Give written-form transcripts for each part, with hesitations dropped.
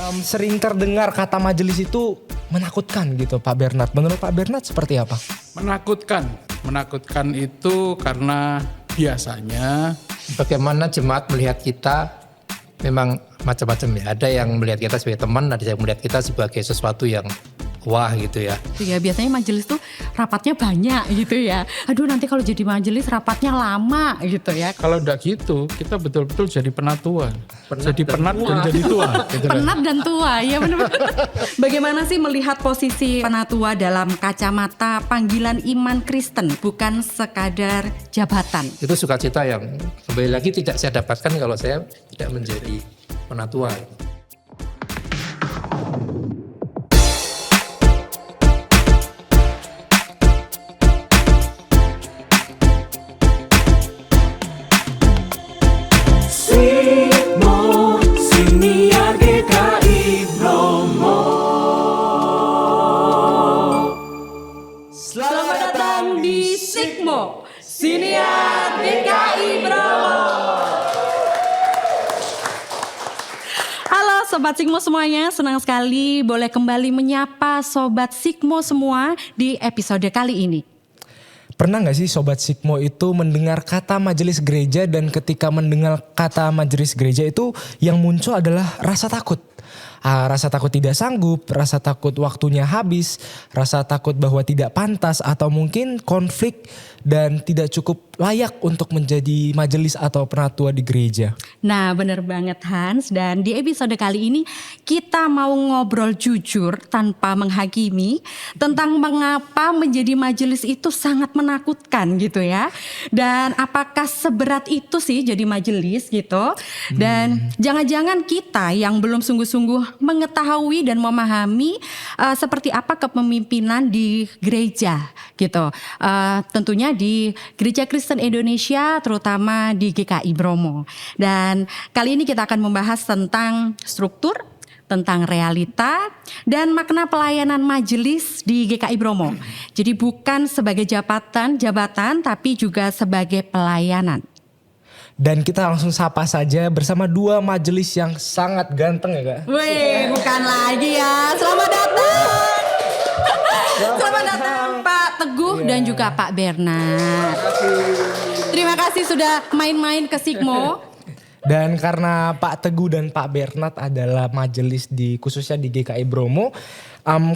Sering terdengar kata majelis itu menakutkan gitu Pak Bernard. Menurut Pak Bernard seperti apa? Menakutkan itu karena biasanya Bagaimana jemaat melihat kita memang macam-macam ya. Ada yang melihat kita sebagai teman, ada yang melihat kita sebagai sesuatu yang wah gitu ya. Ya biasanya majelis tuh rapatnya banyak gitu ya. Aduh nanti kalau jadi majelis rapatnya lama gitu ya. kalau enggak gitu kita betul-betul jadi penatua. Jadi penat dan jadi tua. Gitu kan. Penat dan tua, ya benar-benar. Bagaimana sih melihat posisi penatua dalam kacamata panggilan iman Kristen, bukan sekadar jabatan? Itu sukacita yang kembali lagi tidak saya dapatkan kalau saya tidak menjadi penatua. Sigmo Siniar GKI Bromo. Selamat datang di Sigmo Siniar GKI Bromo. Halo Sobat Sigmo semuanya, senang sekali boleh kembali menyapa Sobat Sigmo semua di episode kali ini. Pernah gak sih Sobat Sigmo itu mendengar kata majelis gereja dan ketika mendengar kata majelis gereja itu yang muncul adalah rasa takut. Rasa takut tidak sanggup, rasa takut waktunya habis, rasa takut bahwa tidak pantas atau mungkin konflik dan tidak cukup layak untuk menjadi majelis atau penatua di gereja. Nah benar banget Hans, dan di episode kali ini kita mau ngobrol jujur tanpa menghakimi tentang mengapa menjadi majelis itu sangat menakutkan gitu ya. Dan apakah seberat itu sih jadi majelis gitu. Dan jangan-jangan kita yang belum sungguh-sungguh mengetahui dan memahami seperti apa kepemimpinan di gereja gitu. Tentunya di Gereja Kristen Indonesia terutama di GKI Bromo. Dan kali ini kita akan membahas tentang struktur, tentang realita dan makna pelayanan majelis di GKI Bromo. Jadi bukan sebagai jabatan tapi juga sebagai pelayanan. Dan kita langsung sapa saja bersama dua majelis yang sangat ganteng ya Kak. Wih, bukan lagi ya. Selamat datang. Selamat datang Pak Teguh dan juga Pak Bernard. Terima kasih sudah main-main ke Sigmo. Dan karena Pak Teguh dan Pak Bernard adalah majelis khususnya di GKI Bromo,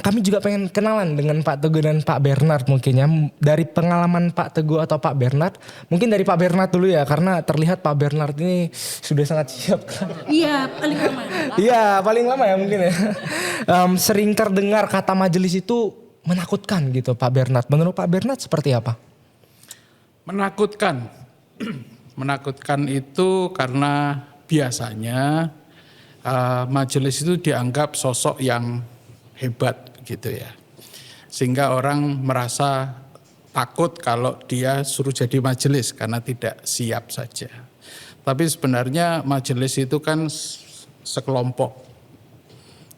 kami juga pengen kenalan dengan Pak Teguh dan Pak Bernard mungkin ya. Dari pengalaman Pak Teguh atau Pak Bernard, mungkin dari Pak Bernard dulu ya, karena terlihat Pak Bernard ini sudah sangat siap. Iya, paling lama. Iya, paling lama ya mungkin ya. Sering terdengar kata majelis itu menakutkan gitu Pak Bernard. Menurut Pak Bernard seperti apa? Menakutkan itu karena biasanya majelis itu dianggap sosok yang hebat gitu ya. Sehingga orang merasa takut kalau dia suruh jadi majelis karena tidak siap saja. Tapi sebenarnya majelis itu kan sekelompok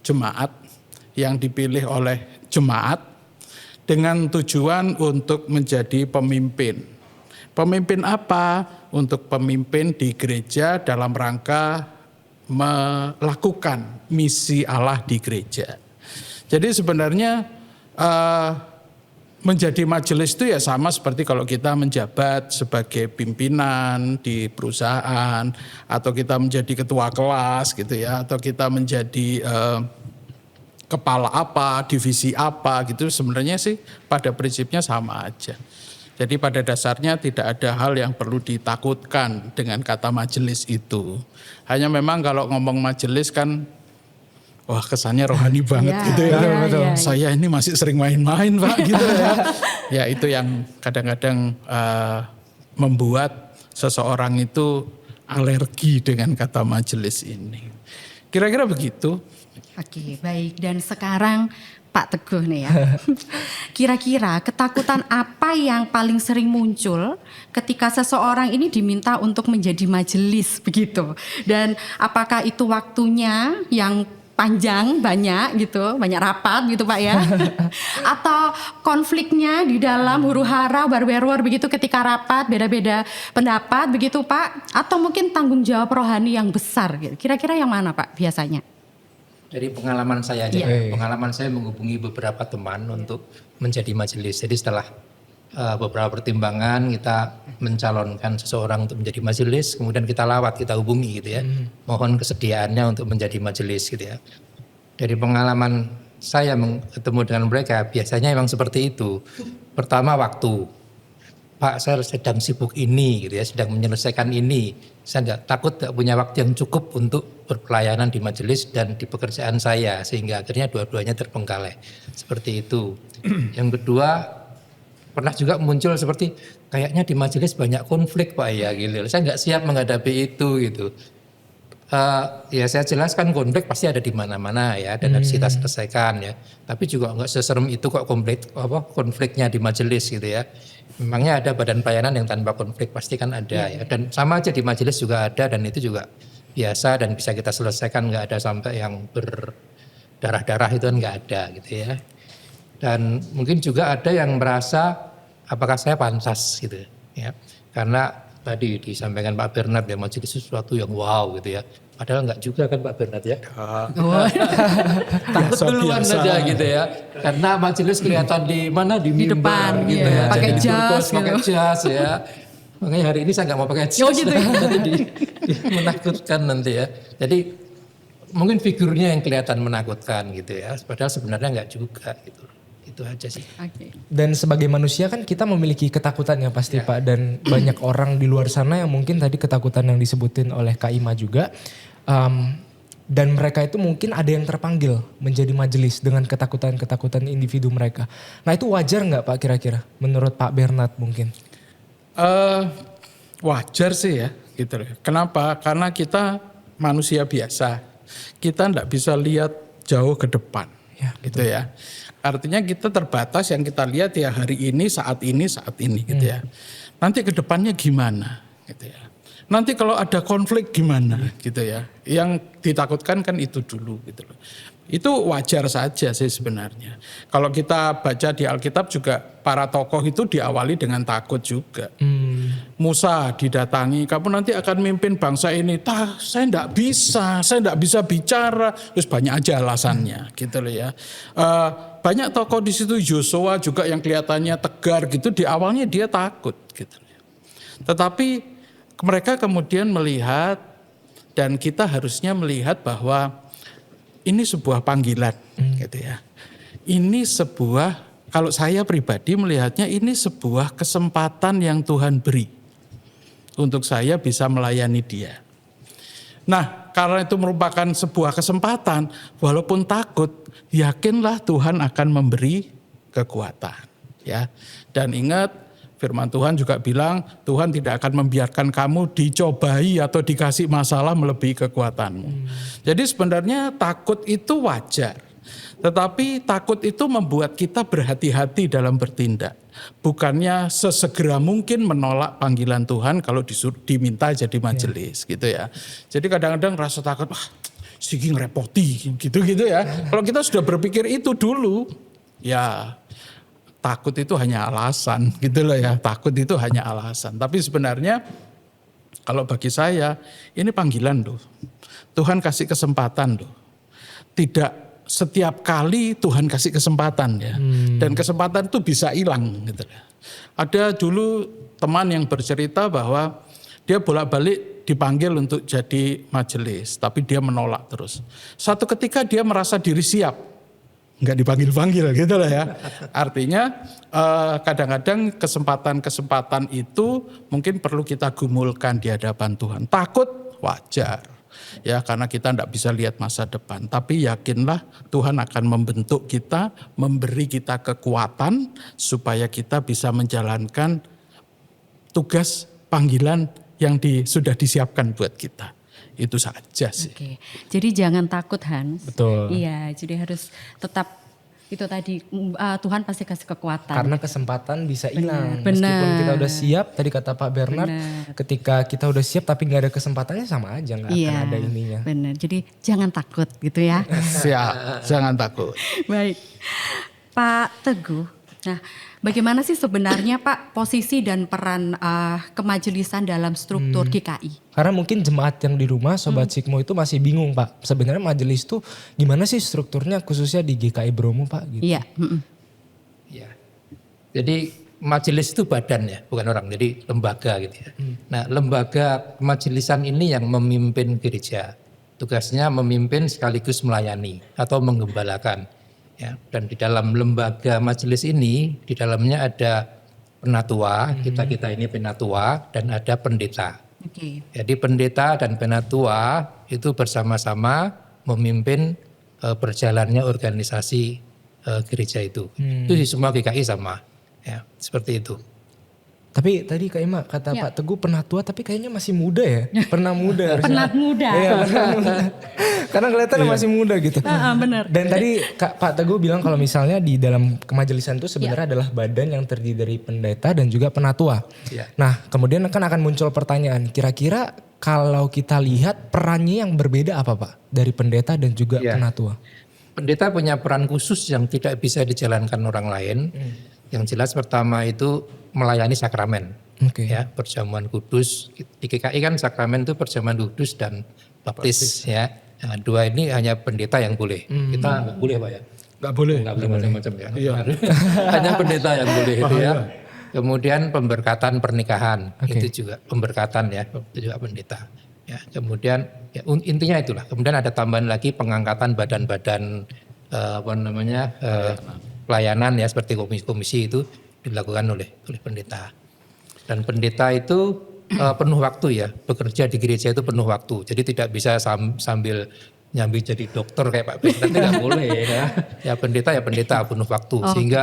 jemaat yang dipilih oleh jemaat dengan tujuan untuk menjadi pemimpin. Pemimpin apa? Untuk pemimpin di gereja dalam rangka melakukan misi Allah di gereja. Jadi sebenarnya menjadi majelis itu ya sama seperti kalau kita menjabat sebagai pimpinan di perusahaan atau kita menjadi ketua kelas gitu ya, atau kita menjadi kepala apa, divisi apa gitu, sebenarnya sih pada prinsipnya sama aja. Jadi pada dasarnya tidak ada hal yang perlu ditakutkan dengan kata majelis itu. Hanya memang kalau ngomong majelis kan, wah kesannya rohani banget gitu ya. Saya ini masih sering main-main Pak gitu ya. Ya itu yang kadang-kadang membuat seseorang itu alergi dengan kata majelis ini. Kira-kira begitu. Oke, baik. Dan sekarang Pak Teguh nih ya. Kira-kira ketakutan apa yang paling sering muncul ketika seseorang ini diminta untuk menjadi majelis begitu? Dan apakah itu waktunya yang panjang banyak gitu, banyak rapat gitu Pak ya? Atau konfliknya di dalam huru-hara war-war begitu ketika rapat beda-beda pendapat begitu Pak? Atau mungkin tanggung jawab rohani yang besar gitu. Kira-kira yang mana Pak biasanya? Dari pengalaman saya aja, Iya. pengalaman saya menghubungi beberapa teman untuk menjadi majelis. Jadi setelah beberapa pertimbangan kita mencalonkan seseorang untuk menjadi majelis, kemudian kita lawat, kita hubungi gitu ya, mohon kesediaannya untuk menjadi majelis gitu ya. Dari pengalaman saya ketemu dengan mereka, biasanya memang seperti itu. Pertama waktu, Pak saya sedang sibuk ini gitu ya, sedang menyelesaikan ini. Saya takut nggak punya waktu yang cukup untuk berpelayanan di majelis dan di pekerjaan saya, sehingga akhirnya dua-duanya terbengkalai. Seperti itu. Yang kedua, pernah juga muncul seperti kayaknya di majelis banyak konflik Pak ya gitu. Saya nggak siap menghadapi itu gitu. Ya saya jelaskan konflik pasti ada di mana-mana ya dan harus kita selesaikan ya. Tapi juga nggak seserem itu kok konfliknya di majelis gitu ya. Memangnya ada badan pelayanan yang tanpa konflik pasti kan ada ya. Dan sama aja di majelis juga ada dan itu juga biasa dan bisa kita selesaikan, nggak ada sampai yang berdarah-darah itu kan nggak ada gitu ya. Dan mungkin juga ada yang merasa apakah saya pantas gitu ya. Karena tadi disampaikan Pak Bernard ya majelis sesuatu yang wow gitu ya. Padahal enggak juga kan Pak Bernard ya. Takut duluan saja gitu ya. Karena majelis kelihatan di mana di mimbar depan, gitu iya. ya. Pakai Jadi jas bungkus, gitu. pakai jas ya. Makanya hari ini saya nggak mau pakai jas. Oh gitu ya. Jadi menakutkan nanti ya. Jadi mungkin figurnya yang kelihatan menakutkan gitu ya. Padahal sebenarnya enggak juga gitu. Itu aja sih. Oke. Dan sebagai manusia kan kita memiliki ketakutan ya pasti Pak. Dan banyak orang di luar sana yang mungkin tadi ketakutan yang disebutin oleh Kak Ima juga. Dan mereka itu mungkin ada yang terpanggil menjadi majelis dengan ketakutan-ketakutan individu mereka. Nah itu wajar nggak Pak kira-kira menurut Pak Bernard mungkin? Wajar sih ya gitu loh. Kenapa? Karena kita manusia biasa. Kita enggak bisa lihat jauh ke depan. Ya, gitu ya. Artinya kita terbatas yang kita lihat ya hari ini, saat ini gitu ya. Nanti ke depannya gimana gitu ya. Nanti kalau ada konflik gimana gitu ya. Yang ditakutkan kan itu dulu gitu loh. Itu wajar saja sih sebenarnya. Kalau kita baca di Alkitab juga para tokoh itu diawali dengan takut juga. Musa didatangi, kamu nanti akan mimpin bangsa ini. Saya enggak bisa bicara. Terus banyak aja alasannya gitu loh ya. Banyak tokoh di situ, Yosua juga yang kelihatannya tegar gitu, di awalnya dia takut gitu. Tetapi mereka kemudian melihat dan kita harusnya melihat bahwa ini sebuah panggilan gitu ya. Ini sebuah, kalau saya pribadi melihatnya ini sebuah kesempatan yang Tuhan beri untuk saya bisa melayani Dia. Nah, karena itu merupakan sebuah kesempatan, walaupun takut, yakinlah Tuhan akan memberi kekuatan, ya. Dan ingat, firman Tuhan juga bilang, Tuhan tidak akan membiarkan kamu dicobai atau dikasih masalah melebihi kekuatanmu. Jadi sebenarnya takut itu wajar. Tetapi takut itu membuat kita berhati-hati dalam bertindak. Bukannya sesegera mungkin menolak panggilan Tuhan kalau diminta jadi majelis gitu ya. Jadi kadang-kadang rasa takut, wah siki ngerepoti gitu-gitu ya. Kalau kita sudah berpikir itu dulu, ya takut itu hanya alasan gitu loh ya. Takut itu hanya alasan. Tapi sebenarnya kalau bagi saya ini panggilan loh. Tuhan kasih kesempatan loh. Tidak setiap kali Tuhan kasih kesempatan ya. Dan kesempatan itu bisa hilang gitu. Ada dulu teman yang bercerita bahwa dia bolak-balik dipanggil untuk jadi majelis. Tapi dia menolak terus. Satu ketika dia merasa diri siap. Enggak dipanggil-panggil gitu lah ya. Artinya kadang-kadang kesempatan-kesempatan itu mungkin perlu kita gumulkan di hadapan Tuhan. Takut wajar. Ya karena kita tidak bisa lihat masa depan. Tapi yakinlah Tuhan akan membentuk kita, memberi kita kekuatan supaya kita bisa menjalankan tugas panggilan yang sudah disiapkan buat kita. Itu saja sih. Oke. Jadi jangan takut Hans. Betul. Iya, jadi harus tetap itu tadi Tuhan pasti kasih kekuatan. Karena kesempatan bisa hilang. Benar. Meskipun kita udah siap, tadi kata Pak Bernard, Benar. ketika kita udah siap tapi nggak ada kesempatannya sama aja, nggak akan ada ininya. Benar. Jadi jangan takut gitu ya. Siap, jangan takut. Baik. Pak Teguh, Nah, bagaimana sih sebenarnya Pak posisi dan peran kemajelisan dalam struktur GKI? Karena mungkin jemaat yang di rumah Sobat Sikmo itu masih bingung Pak. Sebenarnya majelis itu gimana sih strukturnya khususnya di GKI Bromo Pak gitu. Iya. Ya. Jadi majelis itu badan ya, bukan orang. Jadi lembaga gitu ya. Nah, lembaga kemajelisan ini yang memimpin gereja. Tugasnya memimpin sekaligus melayani atau menggembalakan. Ya, dan di dalam lembaga majelis ini, di dalamnya ada penatua, kita ini penatua, dan ada pendeta. Oke. Jadi pendeta dan penatua itu bersama-sama memimpin berjalannya organisasi gereja itu. Itu di semua GKI sama, ya seperti itu. Tapi tadi Kak Ima kata Pak Teguh pernah tua tapi kayaknya masih muda ya. Pernah muda harusnya. Pernah muda. Iya, pernah muda. Karena kelihatannya masih muda gitu. Benar. Dan tadi Pak Teguh bilang kalau misalnya di dalam kemajelisan itu sebenarnya adalah badan yang terdiri dari pendeta dan juga penatua. Ya. Nah kemudian akan muncul pertanyaan, kira-kira kalau kita lihat perannya yang berbeda apa Pak? Dari pendeta dan juga penatua. Pendeta punya peran khusus yang tidak bisa dijalankan orang lain. Yang jelas pertama itu melayani sakramen. Ya, perjamuan kudus. Di GKI kan sakramen itu perjamuan kudus dan baptis ya. Nah, dua ini hanya pendeta yang boleh. Kita nggak boleh Pak ya? Nggak boleh. Nggak boleh macam-macam ya. Hanya pendeta yang boleh itu ya. Kemudian pemberkatan pernikahan itu juga pemberkatan ya, itu juga pendeta. Ya, kemudian ya, intinya itulah. Kemudian ada tambahan lagi pengangkatan badan-badan pelayanan ya seperti komisi-komisi itu dilakukan oleh pendeta. Dan pendeta itu penuh waktu ya, bekerja di gereja itu penuh waktu. Jadi tidak bisa sambil nyambi jadi dokter kayak Pak Bernard, tidak boleh ya. Ya pendeta penuh waktu sehingga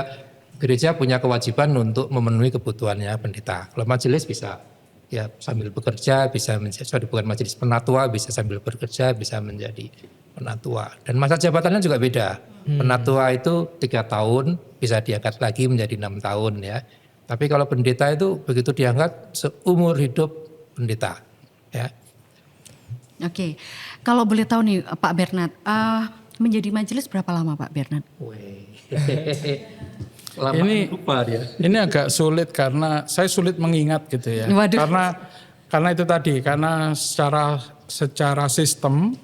gereja punya kewajiban untuk memenuhi kebutuhannya pendeta. Kalau majelis bisa ya sambil bekerja, bisa menjadi bukan majelis penatua, bisa sambil bekerja, bisa menjadi penatua. Dan masa jabatannya juga beda. Penatua itu 3 tahun, bisa diangkat lagi menjadi 6 tahun ya. Tapi kalau pendeta itu begitu diangkat seumur hidup pendeta. Ya. Oke, kalau boleh tahu nih Pak Bernard, menjadi majelis berapa lama Pak Bernard? Ini agak sulit karena saya sulit mengingat gitu ya. Waduh. Karena itu tadi, karena secara sistem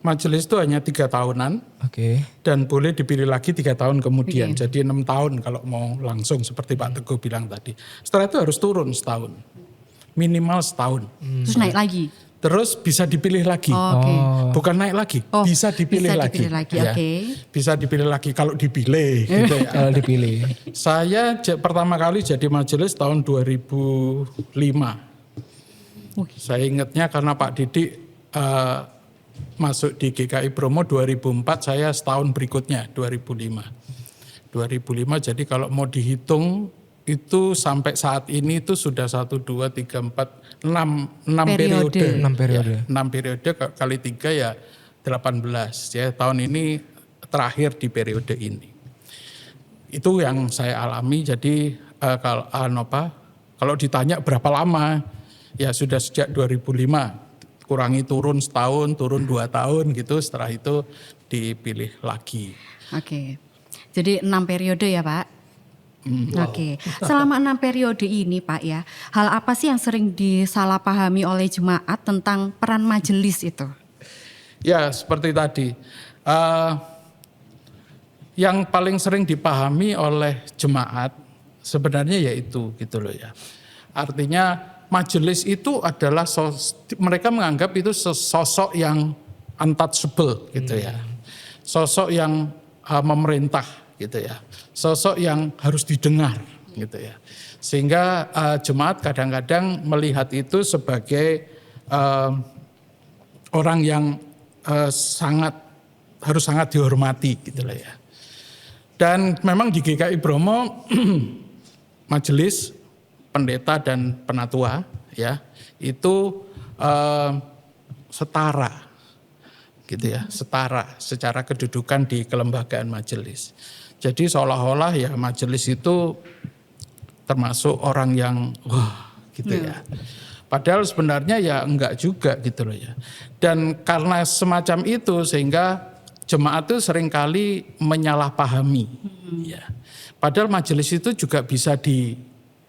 majelis itu hanya 3 tahunan dan boleh dipilih lagi 3 tahun kemudian. Jadi 6 tahun kalau mau langsung seperti Pak Teguh bilang tadi. Setelah itu harus turun setahun, minimal setahun. Terus naik lagi? Terus bisa dipilih lagi, bukan naik lagi, bisa dipilih lagi. Ya. Bisa dipilih lagi kalau dipilih. Gitu ya. Kalau dipilih. Saya pertama kali jadi majelis tahun 2005. Saya ingatnya karena Pak Didik masuk di GKI Bromo 2004, saya setahun berikutnya 2005. 2005 jadi kalau mau dihitung itu sampai saat ini itu sudah 1, 2, 3, 4, 6 periode. 6 periode. Ya, 6 periode kali 3 ya 18 ya. Tahun ini terakhir di periode ini. Itu yang saya alami. Jadi kalau ditanya berapa lama, ya sudah sejak 2005. Kurangi turun setahun, turun 2 tahun gitu. Setelah itu dipilih lagi. Oke. Jadi 6 periode ya Pak? Oke. Selama 6 periode ini Pak ya, hal apa sih yang sering disalahpahami oleh jemaat tentang peran majelis itu? Ya seperti tadi. Yang paling sering dipahami oleh jemaat sebenarnya yaitu gitu loh ya. Artinya majelis itu adalah mereka menganggap itu sosok yang untouchable gitu ya. Sosok yang memerintah gitu ya. Sosok yang harus didengar gitu ya. Sehingga jemaat kadang-kadang melihat itu sebagai orang yang harus sangat dihormati gitu loh ya. Dan memang di GKI Bromo majelis, pendeta dan penatua ya itu setara gitu ya, setara secara kedudukan di kelembagaan majelis. Jadi seolah-olah ya majelis itu termasuk orang yang wah gitu ya. Padahal sebenarnya ya enggak juga gitu loh ya. Dan karena semacam itu sehingga jemaat itu seringkali menyalahpahami. Ya. Padahal majelis itu juga bisa ditanyai,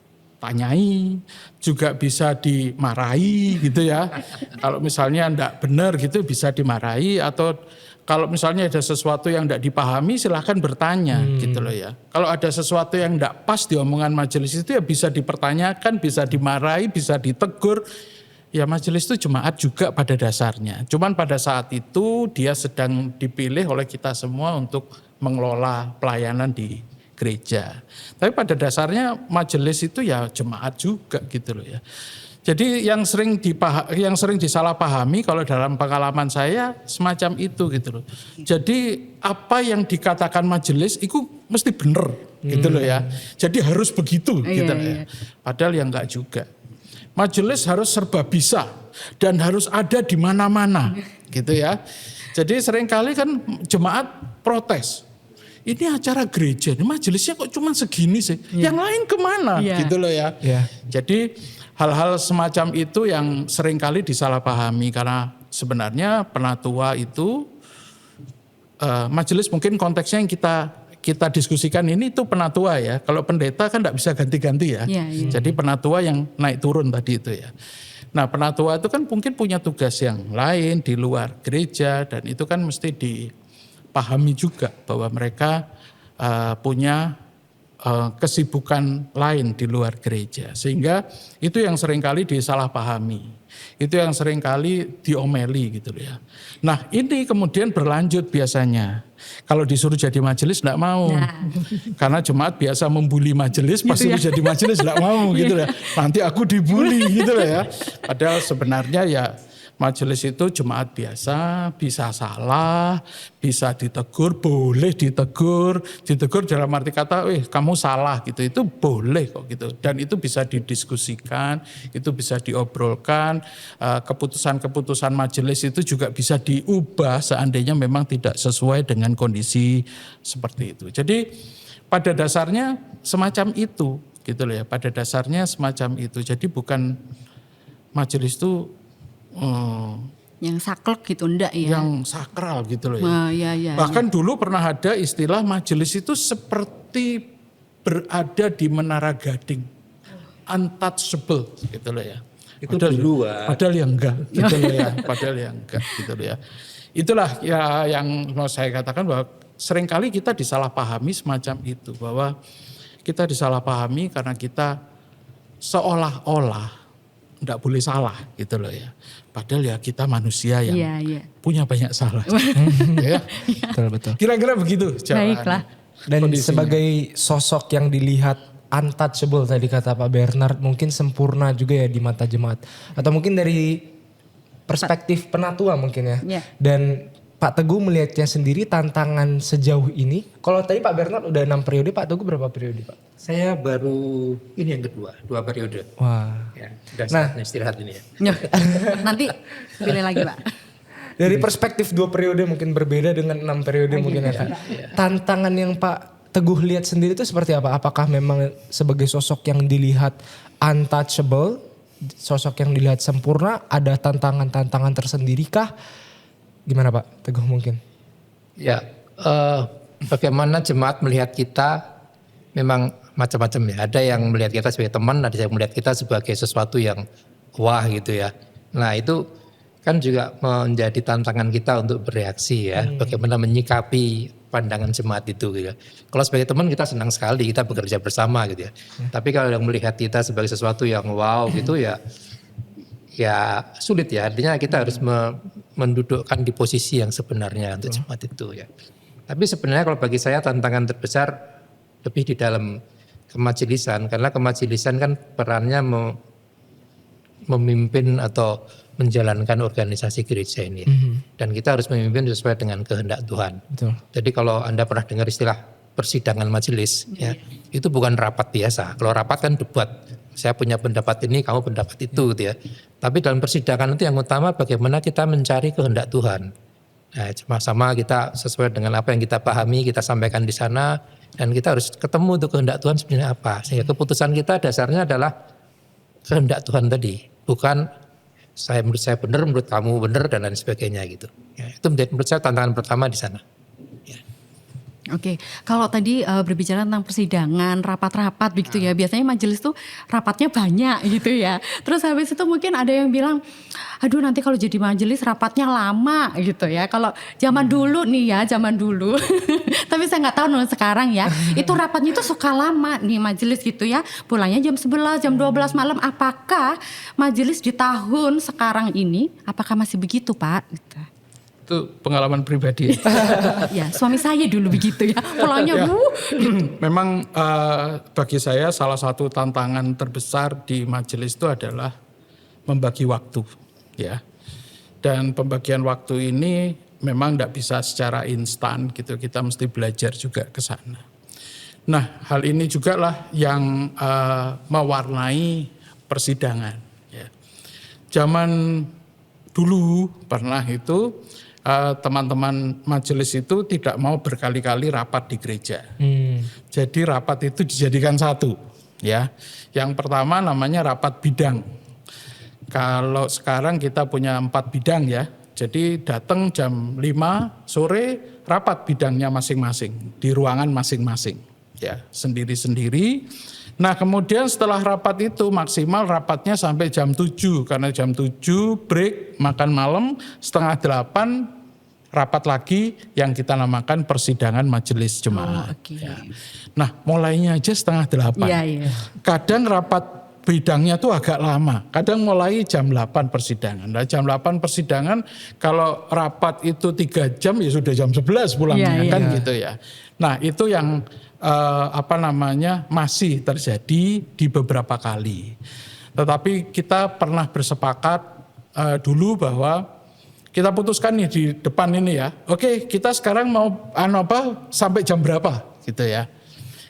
juga bisa dimarahi gitu ya. Kalau misalnya enggak benar gitu bisa dimarahi, atau kalau misalnya ada sesuatu yang enggak dipahami silahkan bertanya gitu loh ya. Kalau ada sesuatu yang enggak pas di omongan majelis itu ya bisa dipertanyakan, bisa dimarahi, bisa ditegur. Ya majelis itu jemaat juga pada dasarnya. Cuman pada saat itu dia sedang dipilih oleh kita semua untuk mengelola pelayanan di gereja. Tapi pada dasarnya majelis itu ya jemaat juga gitu loh ya. Jadi yang sering disalahpahami kalau dalam pengalaman saya semacam itu gitu loh. Jadi apa yang dikatakan majelis itu mesti benar gitu loh ya. Jadi harus begitu gitu loh ya. Padahal ya enggak juga. Majelis harus serba bisa dan harus ada di mana-mana gitu ya. Jadi seringkali kan jemaat protes. Ini acara gereja, ini majelisnya kok cuma segini sih. Yang lain kemana gitu loh ya. Jadi hal-hal semacam itu yang seringkali disalahpahami karena sebenarnya penatua itu majelis mungkin konteksnya yang kita diskusikan ini itu penatua ya. Kalau pendeta kan tidak bisa ganti-ganti ya. Jadi penatua yang naik turun tadi itu ya. Nah penatua itu kan mungkin punya tugas yang lain di luar gereja dan itu kan mesti dipahami juga bahwa mereka punya kesibukan lain di luar gereja. Sehingga itu yang seringkali disalahpahami. Itu yang seringkali diomeli gitu ya. Nah ini kemudian berlanjut biasanya. Kalau disuruh jadi majelis enggak mau. Karena jemaat biasa membuli majelis, pas suruh jadi majelis enggak mau gitu ya. Nanti aku dibully gitu ya. Padahal sebenarnya ya majelis itu jemaat biasa, bisa salah, bisa ditegur, boleh ditegur dalam arti kata, kamu salah gitu, itu boleh kok gitu. Dan itu bisa didiskusikan, itu bisa diobrolkan, keputusan-keputusan majelis itu juga bisa diubah seandainya memang tidak sesuai dengan kondisi seperti itu. Jadi pada dasarnya semacam itu gitu loh ya, pada dasarnya semacam itu. Jadi bukan majelis itu yang saklek gitu enggak ya? Yang sakral gitu loh ya. Bahkan dulu pernah ada istilah majelis itu seperti berada di Menara Gading. Untouchable gitu loh ya. Itu dulu padahal yang enggak gitu loh ya. Padahal yang enggak gitu loh ya. Itulah ya yang mau saya katakan bahwa seringkali kita disalahpahami semacam itu. Bahwa kita disalahpahami karena kita seolah-olah enggak boleh salah gitu loh ya. Padahal ya kita manusia yang punya banyak salah. Ya. Betul. Kira-kira begitu jawabannya. Baiklah. Dan kondisinya. sebagai sosok yang dilihat untouchable tadi kata Pak Bernard, mungkin sempurna juga ya di mata jemaat. Atau mungkin dari perspektif penatua mungkin ya. Dan Pak Teguh melihatnya sendiri tantangan sejauh ini. Kalau tadi Pak Bernard udah 6 periode, Pak Teguh berapa periode Pak? Saya baru ini yang kedua, 2 periode. Wah. Ya, sudah saatnya istirahat ini ya. Nanti pilih lagi Pak. Dari perspektif 2 periode mungkin berbeda dengan 6 periode mungkin ya Kak. Tantangan yang Pak Teguh lihat sendiri itu seperti apa? Apakah memang sebagai sosok yang dilihat untouchable, sosok yang dilihat sempurna, ada tantangan-tantangan tersendiri kah? Gimana Pak Teguh mungkin? Ya, bagaimana jemaat melihat kita memang macam-macam ya. Ada yang melihat kita sebagai teman, ada yang melihat kita sebagai sesuatu yang wah gitu ya. Nah itu kan juga menjadi tantangan kita untuk bereaksi ya. Bagaimana menyikapi pandangan jemaat itu gitu ya. Kalau sebagai teman kita senang sekali, kita bekerja bersama gitu ya. Tapi kalau yang melihat kita sebagai sesuatu yang wow gitu ya sulit ya. Artinya kita harus mendudukkan di posisi yang sebenarnya untuk jemaat itu ya. Tapi sebenarnya kalau bagi saya tantangan terbesar lebih di dalam kemajelisan. Karena kemajelisan kan perannya memimpin atau menjalankan organisasi gereja ini. Dan kita harus memimpin sesuai dengan kehendak Tuhan. Betul. Jadi kalau Anda pernah dengar istilah persidangan majelis ya, itu bukan rapat biasa. Kalau rapat kan debat. Saya punya pendapat ini, kamu pendapat itu gitu ya. Tapi dalam persidangan itu yang utama bagaimana kita mencari kehendak Tuhan. Nah, sama-sama kita sesuai dengan apa yang kita pahami, kita sampaikan di sana, dan kita harus ketemu untuk kehendak Tuhan sebenarnya apa. Sehingga keputusan kita dasarnya adalah kehendak Tuhan tadi, bukan menurut saya benar, menurut kamu benar dan lain sebagainya gitu. Ya, itu menurut saya tantangan pertama di sana. Oke, kalau tadi berbicara tentang persidangan, rapat-rapat begitu ya, biasanya majelis tuh rapatnya banyak gitu ya. Terus habis itu mungkin ada yang bilang, aduh nanti kalau jadi majelis rapatnya lama gitu ya. Kalau zaman dulu nih ya, zaman dulu, tapi saya nggak tahu nih sekarang ya, itu rapatnya itu suka lama nih majelis gitu ya. Pulangnya jam 11, jam 12 malam. Apakah majelis di tahun sekarang ini, apakah masih begitu Pak? Gitu. Itu pengalaman pribadi. Ya, suami saya dulu begitu ya. Pulangnya Memang bagi saya salah satu tantangan terbesar di majelis itu adalah membagi waktu, ya. Dan pembagian waktu ini memang tidak bisa secara instan gitu. Kita mesti belajar juga ke sana. Nah, hal ini juga lah yang mewarnai persidangan. Ya. Zaman dulu pernah itu teman-teman majelis itu tidak mau berkali-kali rapat di gereja. Jadi rapat itu dijadikan satu, ya. Yang pertama namanya rapat bidang. Kalau sekarang kita punya 4 bidang ya. Jadi datang jam 5 sore rapat bidangnya masing-masing di ruangan masing-masing, ya, sendiri-sendiri. Nah, kemudian setelah rapat itu maksimal rapatnya sampai jam 7. Karena jam 7 break, makan malam, setengah 8 rapat lagi yang kita namakan persidangan majelis jemaat. Ya. Nah, mulainya aja setengah 8. Iya. Kadang rapat bidangnya tuh agak lama. Kadang mulai jam 8 persidangan. Nah, jam 8 persidangan kalau rapat itu 3 jam ya sudah jam 11 pulangnya kan gitu ya. Nah, itu yang masih terjadi di beberapa kali. Tetapi kita pernah bersepakat dulu bahwa kita putuskan nih di depan ini ya. Oke, kita sekarang mau sampai jam berapa gitu ya.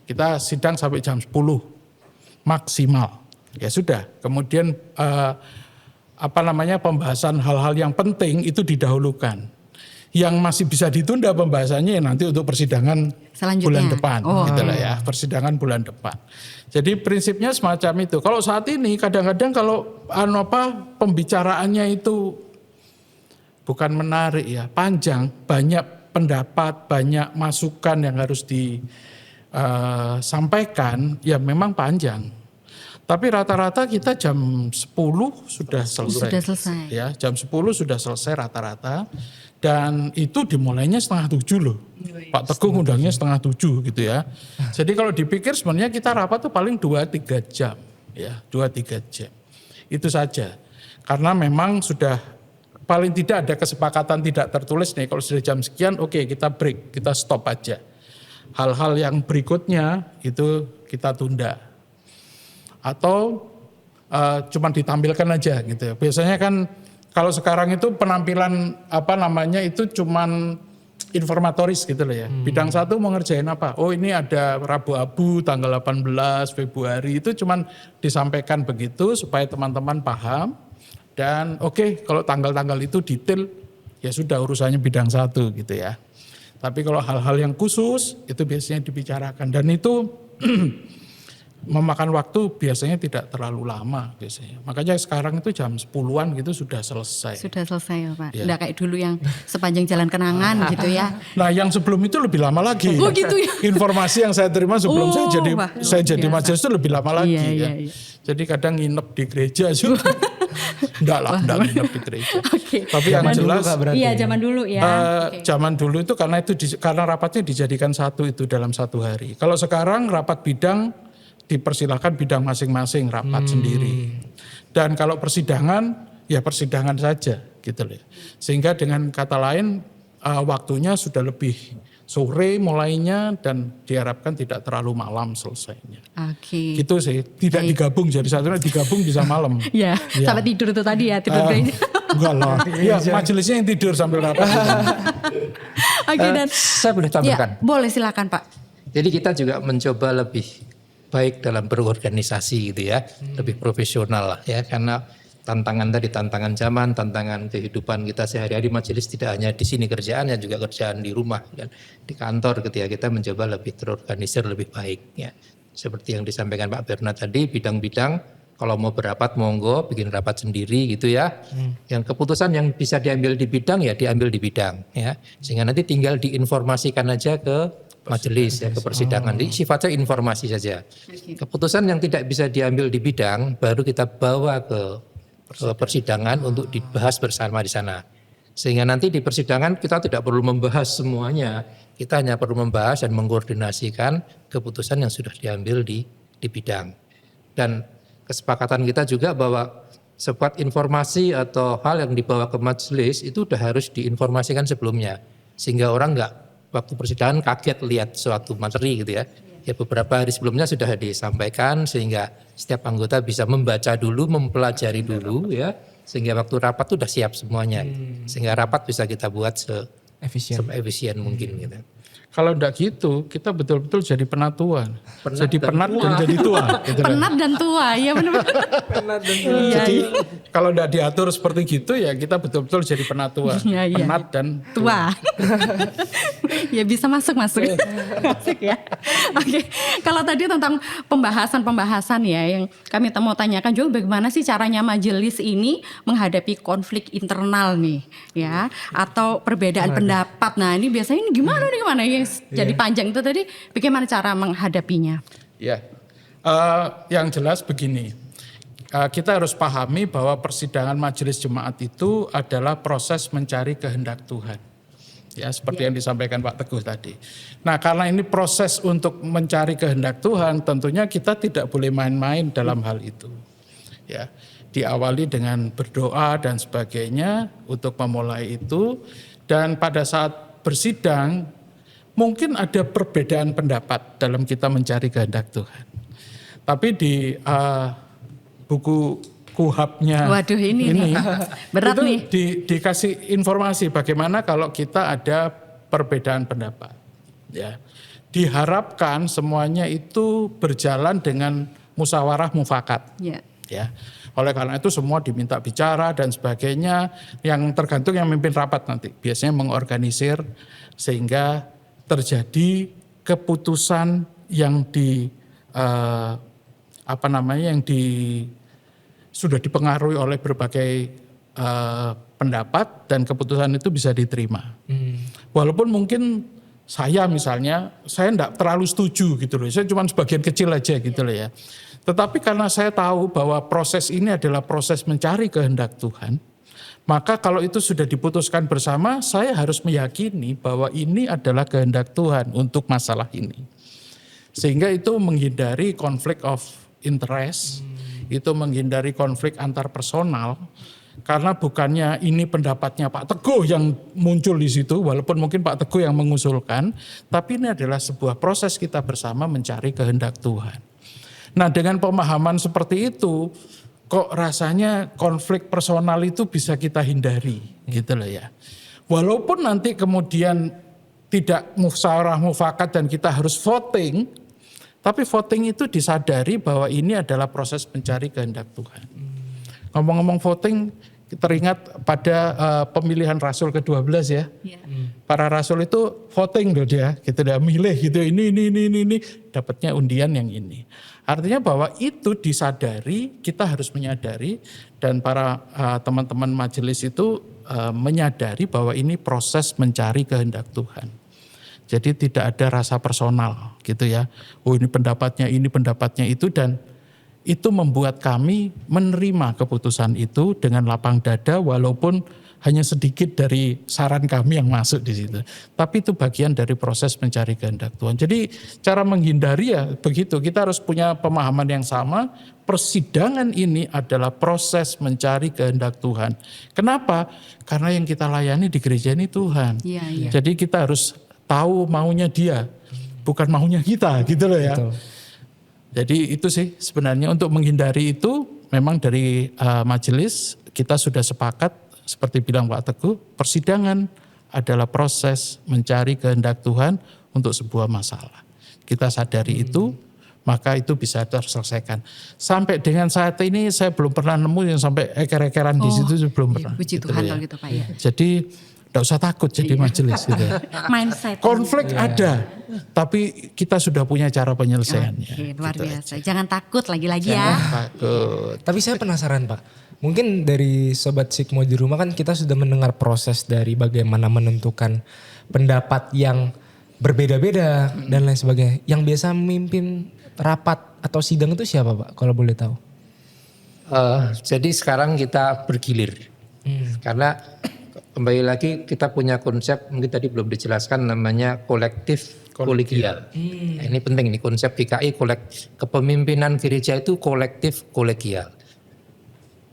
Kita sidang sampai jam 10 maksimal. Ya sudah. Kemudian pembahasan hal-hal yang penting itu didahulukan. Yang masih bisa ditunda pembahasannya nanti untuk persidangan bulan depan, gitulah ya, persidangan bulan depan. Jadi prinsipnya semacam itu. Kalau saat ini kadang-kadang kalau pembicaraannya itu bukan menarik ya, panjang, banyak pendapat, banyak masukan yang harus disampaikan, ya memang panjang. Tapi rata-rata kita jam 10 sudah selesai. Ya, jam 10 sudah selesai rata-rata. Dan itu dimulainya setengah 7 loh. Pak Teguh ngundangnya setengah 7 gitu ya. Jadi kalau dipikir sebenarnya kita rapat tuh paling 2-3 jam. Ya, 2-3 jam. Itu saja. Karena memang sudah paling tidak ada kesepakatan tidak tertulis nih. Kalau sudah jam sekian oke, kita break, kita stop aja. Hal-hal yang berikutnya itu kita tunda. Atau cuma ditampilkan aja gitu. Biasanya kan kalau sekarang itu penampilan itu cuman informatoris gitu loh ya. Bidang 1 mau ngerjain apa? Oh ini ada Rabu Abu tanggal 18 Februari itu cuman disampaikan begitu supaya teman-teman paham. Dan oke, kalau tanggal-tanggal itu detail ya sudah urusannya bidang 1 gitu ya. Tapi kalau hal-hal yang khusus itu biasanya dibicarakan dan itu memakan waktu biasanya tidak terlalu lama biasanya. Makanya sekarang itu jam 10-an gitu sudah selesai. Sudah selesai ya Pak. Udah kayak dulu yang sepanjang jalan kenangan gitu ya. Nah yang sebelum itu lebih lama lagi. Oh gitu ya. Informasi yang saya terima sebelum saya jadi majelis itu lebih lama lagi Iya. Jadi kadang nginep di gereja juga. Enggak nginep di gereja. Tapi yang jelas zaman dulu ya. Zaman dulu itu karena rapatnya dijadikan satu itu dalam satu hari. Kalau sekarang rapat bidang dipersilakan bidang masing-masing rapat sendiri. Dan kalau persidangan ya persidangan saja gitu loh. Sehingga dengan kata lain waktunya sudah lebih sore mulainya dan diharapkan tidak terlalu malam selesainya. Oke. Gitu sih, tidak digabung jadi satunya digabung bisa malam. Ya, sampai tidur itu tadi ya, tidur gereja. Enggak lah. Iya, majelisnya yang tidur sambil rapat. Oke, dan saya boleh tambahkan. Ya, boleh silakan Pak. Jadi kita juga mencoba lebih baik dalam berorganisasi gitu ya, lebih profesional lah ya, karena tantangan zaman, tantangan kehidupan kita sehari-hari majelis tidak hanya di sini kerjaannya, juga kerjaan di rumah dan di kantor ketika kita mencoba lebih terorganisir lebih baik ya. Seperti yang disampaikan Pak Bernard tadi, bidang-bidang kalau mau berapat monggo bikin rapat sendiri gitu ya. Yang keputusan yang bisa diambil di bidang ya diambil di bidang ya. Sehingga nanti tinggal diinformasikan aja ke majelis ya, ke persidangan. Jadi sifatnya informasi saja. Keputusan yang tidak bisa diambil di bidang baru kita bawa ke persidangan untuk dibahas bersama di sana. Sehingga nanti di persidangan kita tidak perlu membahas semuanya. Kita hanya perlu membahas dan mengkoordinasikan keputusan yang sudah diambil di bidang. Dan kesepakatan kita juga bahwa setiap informasi atau hal yang dibawa ke majelis itu sudah harus diinformasikan sebelumnya. Sehingga orang enggak waktu persidangan kaget lihat suatu materi gitu ya. Ya beberapa hari sebelumnya sudah disampaikan sehingga setiap anggota bisa membaca dulu, mempelajari dulu ya. Sehingga waktu rapat sudah siap semuanya. Sehingga rapat bisa kita buat efisien mungkin gitu. Kalau enggak gitu, kita betul-betul jadi penatuan. Jadi penat dan jadi tua. Gitu kan. Penat dan tua, ya benar-benar. Jadi kalau enggak diatur seperti gitu ya kita betul-betul jadi penatua. Iya. Penat dan Tua. Ya bisa masuk. Masuk ya. Oke. Kalau tadi tentang pembahasan ya yang kami mau tanyakan juga bagaimana sih caranya majelis ini menghadapi konflik internal nih ya atau perbedaan pendapat. Nah, ini biasanya ini gimana yang jadi panjang itu tadi bagaimana cara menghadapinya? ya. Yang jelas begini. Kita harus pahami bahwa persidangan majelis jemaat itu adalah proses mencari kehendak Tuhan. Ya, seperti yang disampaikan Pak Teguh tadi. Nah, karena ini proses untuk mencari kehendak Tuhan, tentunya kita tidak boleh main-main dalam hal itu. Ya, diawali dengan berdoa dan sebagainya untuk memulai itu, dan pada saat bersidang mungkin ada perbedaan pendapat dalam kita mencari kehendak Tuhan. Tapi di buku KUHAP-nya Waduh ini berat itu nih. dikasih informasi bagaimana kalau kita ada perbedaan pendapat. Ya, diharapkan semuanya itu berjalan dengan musyawarah mufakat. Ya, oleh karena itu semua diminta bicara dan sebagainya. Yang tergantung yang memimpin rapat nanti. Biasanya mengorganisir sehingga terjadi keputusan yang sudah dipengaruhi oleh berbagai pendapat dan keputusan itu bisa diterima. Walaupun mungkin saya misalnya, saya enggak terlalu setuju gitu loh. Saya cuma sebagian kecil aja gitu loh ya. Tetapi karena saya tahu bahwa proses ini adalah proses mencari kehendak Tuhan, maka kalau itu sudah diputuskan bersama, saya harus meyakini bahwa ini adalah kehendak Tuhan untuk masalah ini. Sehingga itu menghindari konflik of interest, itu menghindari konflik antar personal, karena bukannya ini pendapatnya Pak Teguh yang muncul di situ, walaupun mungkin Pak Teguh yang mengusulkan, tapi ini adalah sebuah proses kita bersama mencari kehendak Tuhan. Nah, dengan pemahaman seperti itu, kok rasanya konflik personal itu bisa kita hindari gitu loh ya. Walaupun nanti kemudian tidak musyawarah mufakat dan kita harus voting, tapi voting itu disadari bahwa ini adalah proses mencari kehendak Tuhan. Ngomong-ngomong voting, teringat pada pemilihan Rasul ke-12 ya. Para Rasul itu voting loh dia, gitu dia milih gitu ini, dapatnya undian yang ini. Artinya bahwa itu disadari, kita harus menyadari dan para teman-teman majelis itu menyadari bahwa ini proses mencari kehendak Tuhan. Jadi tidak ada rasa personal gitu ya. Oh ini pendapatnya itu dan itu membuat kami menerima keputusan itu dengan lapang dada walaupun hanya sedikit dari saran kami yang masuk di situ. Tapi itu bagian dari proses mencari kehendak Tuhan. Jadi cara menghindari ya begitu. Kita harus punya pemahaman yang sama. Persidangan ini adalah proses mencari kehendak Tuhan. Kenapa? Karena yang kita layani di gereja ini Tuhan. Jadi kita harus tahu maunya Dia, bukan maunya kita gitu loh ya. Betul. Jadi itu sih sebenarnya untuk menghindari itu memang dari majelis kita sudah sepakat. Seperti bilang Pak Teguh, persidangan adalah proses mencari kehendak Tuhan untuk sebuah masalah. Kita sadari itu, maka itu bisa terselesaikan. Sampai dengan saat ini saya belum pernah nemu yang sampai eker-ekeran di situ, belum pernah. Puji gitu Tuhan ya. kalau gitu Pak ya. Jadi tidak usah takut jadi majelis gitu. Mindset. Konflik ada, tapi kita sudah punya cara penyelesaiannya. Luar biasa. Jangan takut lagi-lagi Jangan ya. takut. Tapi saya penasaran Pak. Mungkin dari Sobat Sikmo di rumah kan kita sudah mendengar proses dari bagaimana menentukan pendapat yang berbeda-beda dan lain sebagainya. Yang biasa memimpin rapat atau sidang itu siapa Pak kalau boleh tahu? Jadi sekarang kita bergilir. Karena kembali lagi kita punya konsep, mungkin tadi belum dijelaskan, namanya kolektif kolegial. Nah, ini penting, ini konsep GKI, kepemimpinan gereja itu kolektif kolegial.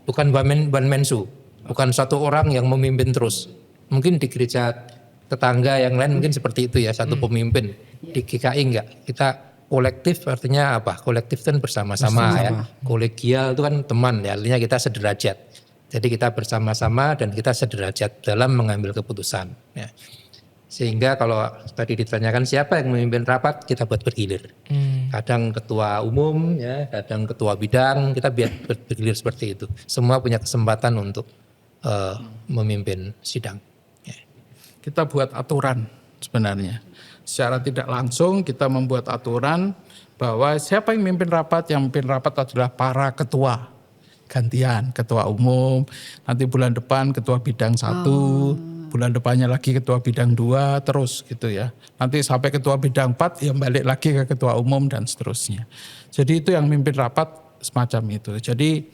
Bukan one man show, bukan satu orang yang memimpin terus. Mungkin di gereja tetangga yang lain mungkin seperti itu ya, satu pemimpin. Di GKI enggak, kita kolektif artinya apa? Kolektif kan bersama-sama ya. Kolegial itu kan teman ya, artinya kita sederajat. Jadi kita bersama-sama dan kita sederajat dalam mengambil keputusan. Ya. Sehingga kalau tadi ditanyakan siapa yang memimpin rapat, kita buat bergilir. Kadang ketua umum, ya, kadang ketua bidang, kita biar bergilir seperti itu. Semua punya kesempatan untuk memimpin sidang. Ya. Kita buat aturan sebenarnya. Secara tidak langsung kita membuat aturan bahwa siapa yang memimpin rapat, yang memimpin rapat adalah para ketua. Gantian, ketua umum, nanti bulan depan ketua bidang 1, bulan depannya lagi ketua bidang 2, terus gitu ya. Nanti sampai ketua bidang 4, ya balik lagi ke ketua umum dan seterusnya. Jadi itu yang memimpin rapat semacam itu. Jadi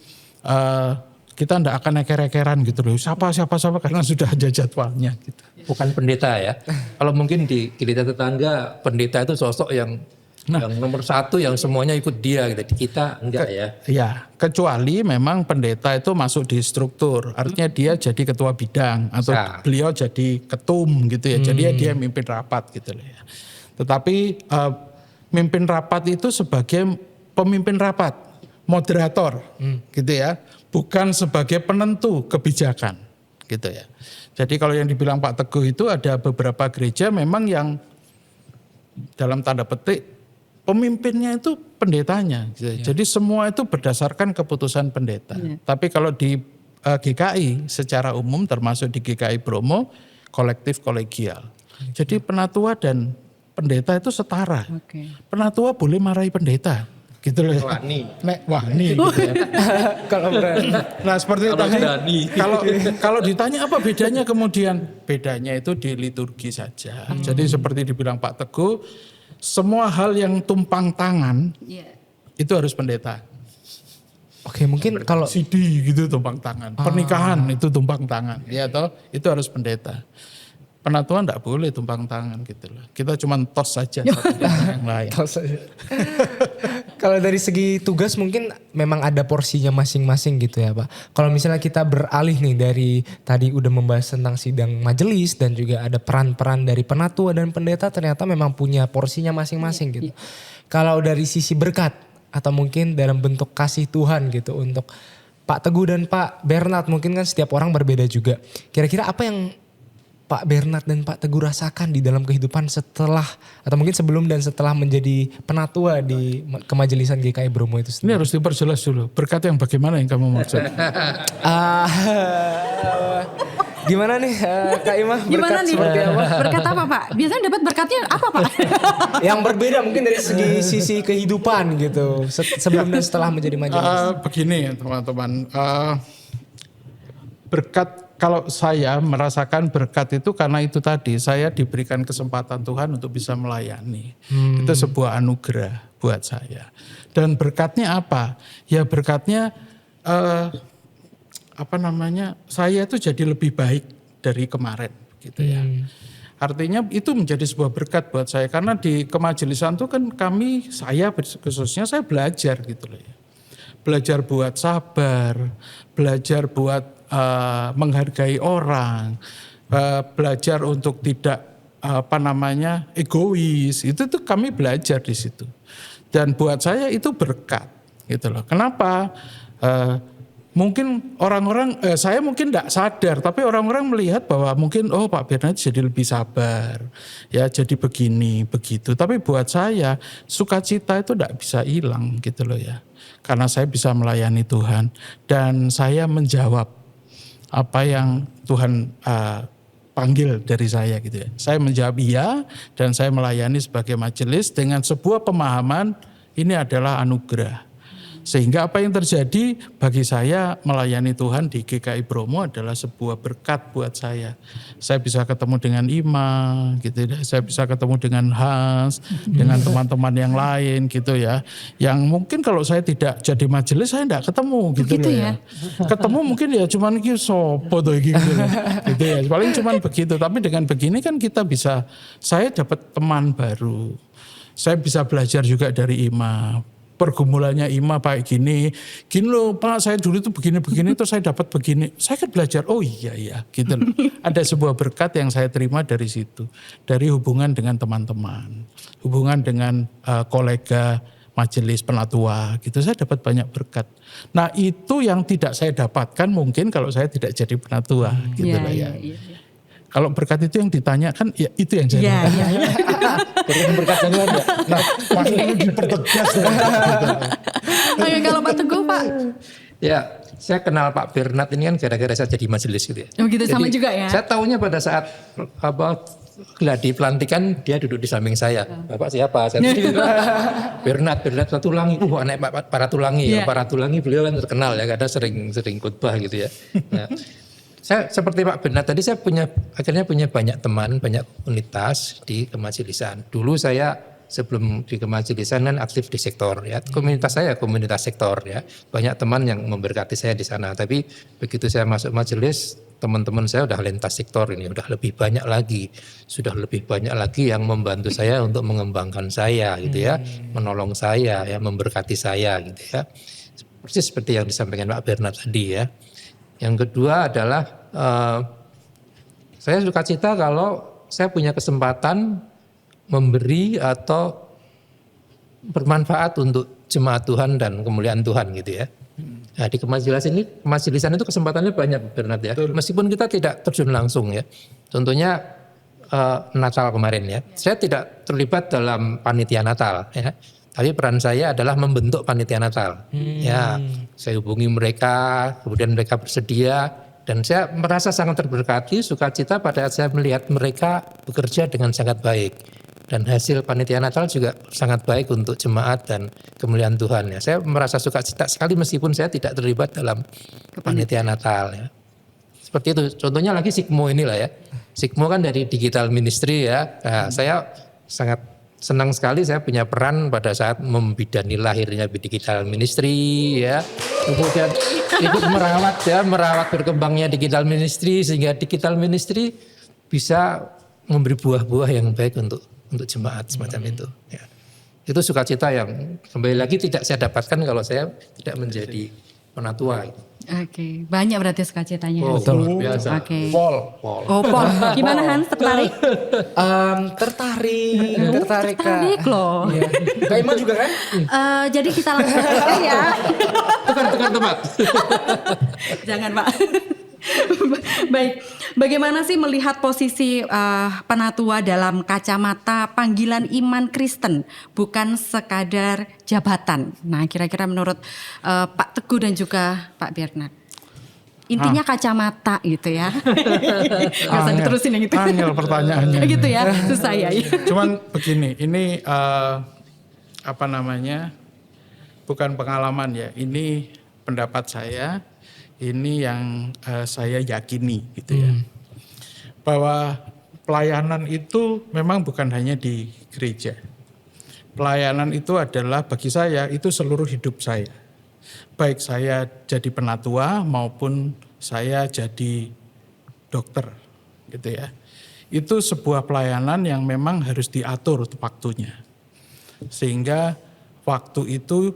kita tidak akan eker-ekeran gitu loh. Siapa karena sudah ada jadwalnya gitu. Bukan pendeta ya. Kalau mungkin di gereja tetangga, pendeta itu sosok yang nomor satu, yang semuanya ikut dia gitu. Di kita enggak ya. Ya, kecuali memang pendeta itu masuk di struktur. Artinya dia jadi ketua bidang atau beliau jadi ketum gitu ya. Jadi dia mimpin rapat gitu loh ya. Tetapi mimpin rapat itu sebagai pemimpin rapat, moderator gitu ya. Bukan sebagai penentu kebijakan gitu ya. Jadi kalau yang dibilang Pak Teguh itu ada beberapa gereja memang yang dalam tanda petik pemimpinnya itu pendetanya. Gitu. Jadi semua itu berdasarkan keputusan pendeta. Tapi kalau di GKI secara umum termasuk di GKI Bromo kolektif kolegial. Jadi penatua dan pendeta itu setara. Penatua boleh marahi pendeta. Gitu loh. Wani gitu ya. Kalau berani. Nah seperti itu tadi. Kalau ditanya apa bedanya kemudian? Bedanya itu di liturgi saja. Jadi seperti dibilang Pak Teguh, semua hal yang tumpang tangan itu harus pendeta. Oke, mungkin kalau Sidi gitu tumpang tangan, pernikahan itu tumpang tangan, ya toh itu harus pendeta. Penatua enggak boleh tumpang tangan gitu loh. Kita cuma tos saja satu yang lain. Kalau dari segi tugas mungkin memang ada porsinya masing-masing gitu ya Pak. Kalau misalnya kita beralih nih dari tadi udah membahas tentang sidang majelis dan juga ada peran-peran dari penatua dan pendeta ternyata memang punya porsinya masing-masing gitu. Kalau dari sisi berkat atau mungkin dalam bentuk kasih Tuhan gitu untuk Pak Teguh dan Pak Bernard, mungkin kan setiap orang berbeda juga. Kira-kira apa yang Pak Bernard dan Pak Teguh rasakan di dalam kehidupan setelah atau mungkin sebelum dan setelah menjadi penatua di kemajelisan GKI Bromo itu sendiri? Ini harus diperjelas dulu. Berkat yang bagaimana yang kamu maksud? Gimana nih Kak Imah? Gimana nih? Seperti apa? Berkat apa Pak? Biasanya dapat berkatnya apa Pak? Yang berbeda mungkin dari segi sisi kehidupan gitu. Sebelum dan setelah menjadi majelis. Begini teman-teman. Berkat, kalau saya merasakan berkat itu karena itu tadi saya diberikan kesempatan Tuhan untuk bisa melayani. Itu sebuah anugerah buat saya. Dan berkatnya apa? Ya berkatnya saya itu jadi lebih baik dari kemarin gitu ya. Artinya itu menjadi sebuah berkat buat saya karena di kemajelisan itu kan saya khususnya saya belajar gitu loh ya. Belajar buat sabar, belajar buat menghargai orang, belajar untuk tidak egois. Itu tuh kami belajar di situ. Dan buat saya itu berkat gitu loh. Kenapa? Mungkin orang-orang, saya mungkin tidak sadar, tapi orang-orang melihat bahwa mungkin Pak Bernard jadi lebih sabar, ya jadi begini, begitu. Tapi buat saya sukacita itu tidak bisa hilang gitu loh ya. Karena saya bisa melayani Tuhan dan saya menjawab apa yang Tuhan panggil dari saya gitu ya. Saya menjawab iya dan saya melayani sebagai majelis dengan sebuah pemahaman ini adalah anugerah. Sehingga apa yang terjadi bagi saya melayani Tuhan di GKI Bromo adalah sebuah berkat buat saya. Saya bisa ketemu dengan Ima gitu ya. Saya bisa ketemu dengan Hans, dengan teman-teman yang lain gitu ya. Yang mungkin kalau saya tidak jadi majelis saya tidak ketemu gitu Begitu loh ya. Ketemu mungkin ya cuman iki sopo to iki gitu ya. Gitu ya. Paling cuman begitu, tapi dengan begini kan kita bisa, saya dapat teman baru. Saya bisa belajar juga dari Ima. Pergumulannya Ima kayak gini loh Pak, saya dulu tuh begini-begini terus saya dapat begini. Saya kan belajar, oh iya gitu loh. Ada sebuah berkat yang saya terima dari situ. Dari hubungan dengan teman-teman, hubungan dengan kolega majelis penatua gitu, saya dapat banyak berkat. Nah itu yang tidak saya dapatkan mungkin kalau saya tidak jadi penatua gitu loh ya. Kalau berkat itu yang ditanyakan, ya itu yang saya dapatkan. Berkat yang ada. Nah, makanya dipertegas. Oke, kalau Pak Teguh Pak. Ya, saya kenal Pak Bernard ini kan gara-gara saya jadi majelis gitu ya. Oh gitu, sama Jadi, juga ya. Saya tahunya pada saat gladi pelantikan dia duduk di samping saya. Bapak siapa? Saya Bernard Tulangi. Anak Pak Paratulangi. Yeah. Paratulangi beliau kan terkenal ya, karena sering khotbah gitu ya. Nah, saya seperti Pak Bernard tadi, saya akhirnya punya banyak teman, banyak komunitas di kemajelisan. Dulu saya sebelum di kemajelisan kan aktif di sektor ya. Komunitas saya komunitas sektor ya. Banyak teman yang memberkati saya di sana. Tapi begitu saya masuk majelis, teman-teman saya udah lintas sektor ini, udah lebih banyak lagi. Sudah lebih banyak lagi yang membantu saya untuk mengembangkan saya gitu ya. Menolong saya ya, memberkati saya gitu ya. Persis seperti yang disampaikan Pak Bernard tadi ya. Yang kedua adalah saya suka cita kalau saya punya kesempatan memberi atau bermanfaat untuk jemaat Tuhan dan kemuliaan Tuhan gitu ya. Nah di kemajelisan itu kesempatannya banyak Bernard ya. Meskipun kita tidak terjun langsung ya. Contohnya Natal kemarin ya. Saya tidak terlibat dalam panitia Natal ya. Tapi peran saya adalah membentuk panitia Natal. Ya, saya hubungi mereka, kemudian mereka bersedia, dan saya merasa sangat terberkati, sukacita pada saat saya melihat mereka bekerja dengan sangat baik. Dan hasil panitia Natal juga sangat baik untuk jemaat dan kemuliaan Tuhan. Ya, saya merasa sukacita sekali meskipun saya tidak terlibat dalam panitia Natal. Ya. Seperti itu. Contohnya lagi Sigmo inilah ya. Sigmo kan dari digital ministry ya. Nah, saya sangat senang sekali saya punya peran pada saat membidani lahirnya digital ministry ya. Kemudian ikut merawat berkembangnya digital ministry sehingga digital ministry bisa memberi buah-buah yang baik untuk jemaat semacam itu ya. Itu sukacita yang kembali lagi tidak saya dapatkan kalau saya tidak menjadi penatua. Oke, banyak berarti sukacitanya. Oh, betul biasa. Oke. Paul. Oh, Paul. Gimana Hans, tertarik? Tertarik Kak. Tertarik loh. Iya. Kak Ima juga kan? Jadi kita langsung saja ya. Tukar tempat. Jangan Pak. Baik, bagaimana sih melihat posisi penatua dalam kacamata panggilan iman Kristen, bukan sekadar jabatan? Nah, kira-kira menurut Pak Teguh dan juga Pak Bernard, intinya kacamata gitu ya. Gak usah diterusin yang itu. Angel pertanyaannya. Gitu ya, susah ya. Cuman begini, ini bukan pengalaman ya, ini pendapat saya. Ini yang saya yakini gitu ya. Bahwa pelayanan itu memang bukan hanya di gereja. Pelayanan itu adalah bagi saya itu seluruh hidup saya. Baik saya jadi penatua maupun saya jadi dokter gitu ya. Itu sebuah pelayanan yang memang harus diatur waktunya. Sehingga waktu itu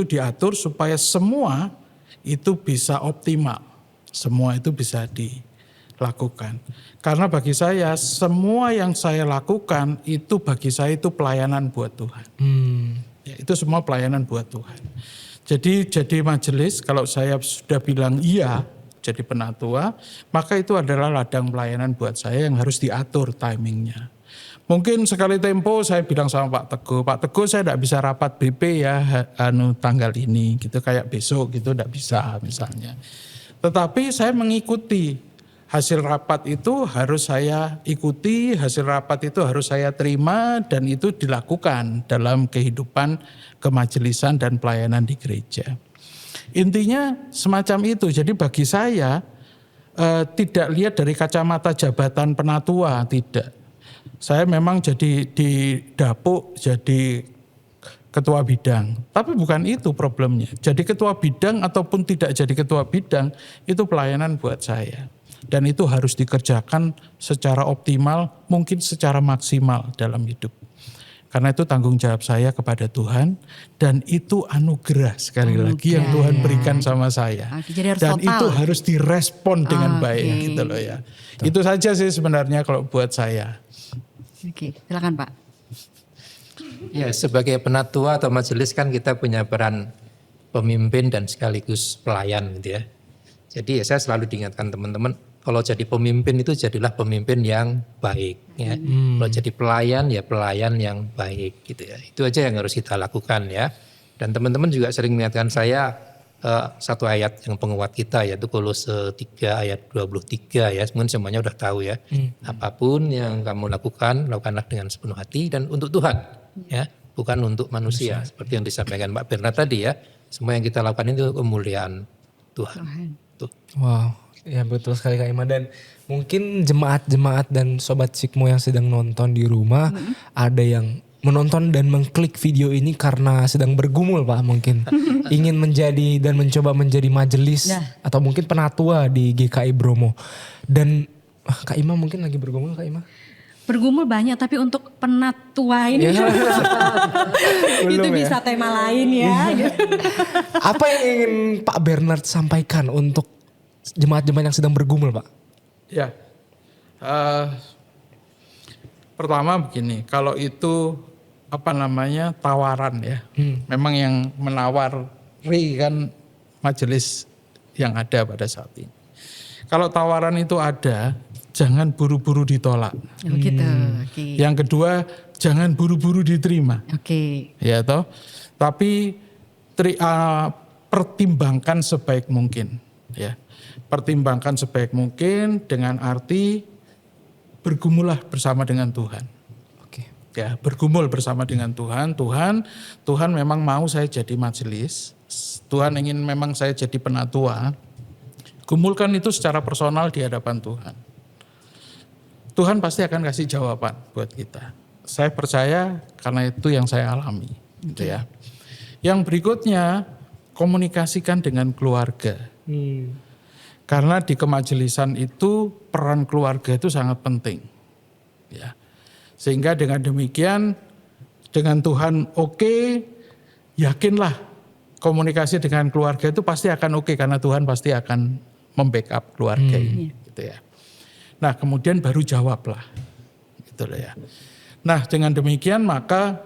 diatur supaya semua itu bisa optimal, semua itu bisa dilakukan. Karena bagi saya semua yang saya lakukan itu bagi saya itu pelayanan buat Tuhan. Ya, itu semua pelayanan buat Tuhan. Jadi majelis kalau saya sudah bilang iya jadi penatua, maka itu adalah ladang pelayanan buat saya yang harus diatur timingnya. Mungkin sekali tempo saya bilang sama Pak Teguh saya tidak bisa rapat BP ya tanggal ini gitu, kayak besok gitu tidak bisa misalnya. Tetapi saya mengikuti hasil rapat itu harus saya ikuti, hasil rapat itu harus saya terima, dan itu dilakukan dalam kehidupan kemajelisan dan pelayanan di gereja. Intinya semacam itu. Jadi bagi saya tidak lihat dari kacamata jabatan penatua, tidak. Saya memang jadi di Dapuk jadi ketua bidang, tapi bukan itu problemnya. Jadi ketua bidang ataupun tidak jadi ketua bidang itu pelayanan buat saya. Dan itu harus dikerjakan secara optimal, mungkin secara maksimal dalam hidup. Karena itu tanggung jawab saya kepada Tuhan, dan itu anugerah sekali lagi yang Tuhan berikan sama saya. Oke, jadi harus dan total. itu harus direspon dengan baik gitu loh ya. Itu saja sih sebenarnya kalau buat saya. Oke, silakan Pak. Ya, sebagai penatua atau majelis kan kita punya peran pemimpin dan sekaligus pelayan gitu ya. Jadi saya selalu diingatkan teman-teman, kalau jadi pemimpin itu jadilah pemimpin yang baik ya. Kalau jadi pelayan ya pelayan yang baik gitu ya. Itu aja yang harus kita lakukan ya. Dan teman-teman juga sering mengingatkan saya satu ayat yang penguat kita, yaitu Kolose 3 ayat 23 ya. Mungkin semuanya udah tahu ya. Apapun yang kamu lakukan, lakukanlah dengan sepenuh hati dan untuk Tuhan ya, bukan untuk manusia. Seperti yang disampaikan Pak Bernard tadi ya. Semua yang kita lakukan itu kemuliaan Tuhan. Tuh. Wow, ya betul sekali Kak Ima. Dan mungkin jemaat-jemaat dan Sobat Sikmo yang sedang nonton di rumah, ada yang menonton dan mengklik video ini karena sedang bergumul Pak mungkin. Ingin menjadi dan mencoba menjadi majelis atau mungkin penatua di GKI Bromo. Dan Kak Ima mungkin lagi bergumul Kak Ima? Bergumul banyak, tapi untuk penatua ini itu Belum ya? bisa tema lain ya. Apa yang ingin Pak Bernard sampaikan untuk jemaat-jemaat yang sedang bergumul Pak? Ya, pertama begini, kalau itu tawaran ya, memang yang menawari kan majelis yang ada pada saat ini. Kalau tawaran itu ada, jangan buru-buru ditolak. Oh gitu, oke. Yang kedua, jangan buru-buru diterima. Oke. Ya toh, tapi pertimbangkan sebaik mungkin. Ya, pertimbangkan sebaik mungkin dengan arti bergumullah bersama dengan Tuhan. Oke. Ya, bergumul bersama dengan Tuhan. Tuhan memang mau saya jadi majelis. Tuhan ingin memang saya jadi penatua. Gumulkan itu secara personal di hadapan Tuhan. Tuhan pasti akan kasih jawaban buat kita. Saya percaya karena itu yang saya alami. Gitu ya. Yang berikutnya, komunikasikan dengan keluarga. Karena di kemajelisan itu peran keluarga itu sangat penting. Ya. Sehingga dengan demikian, dengan Tuhan oke, yakinlah komunikasi dengan keluarga itu pasti akan oke, karena Tuhan pasti akan membackup keluarga ini. Gitu ya. Nah kemudian baru jawablah, gitu loh ya. Nah dengan demikian maka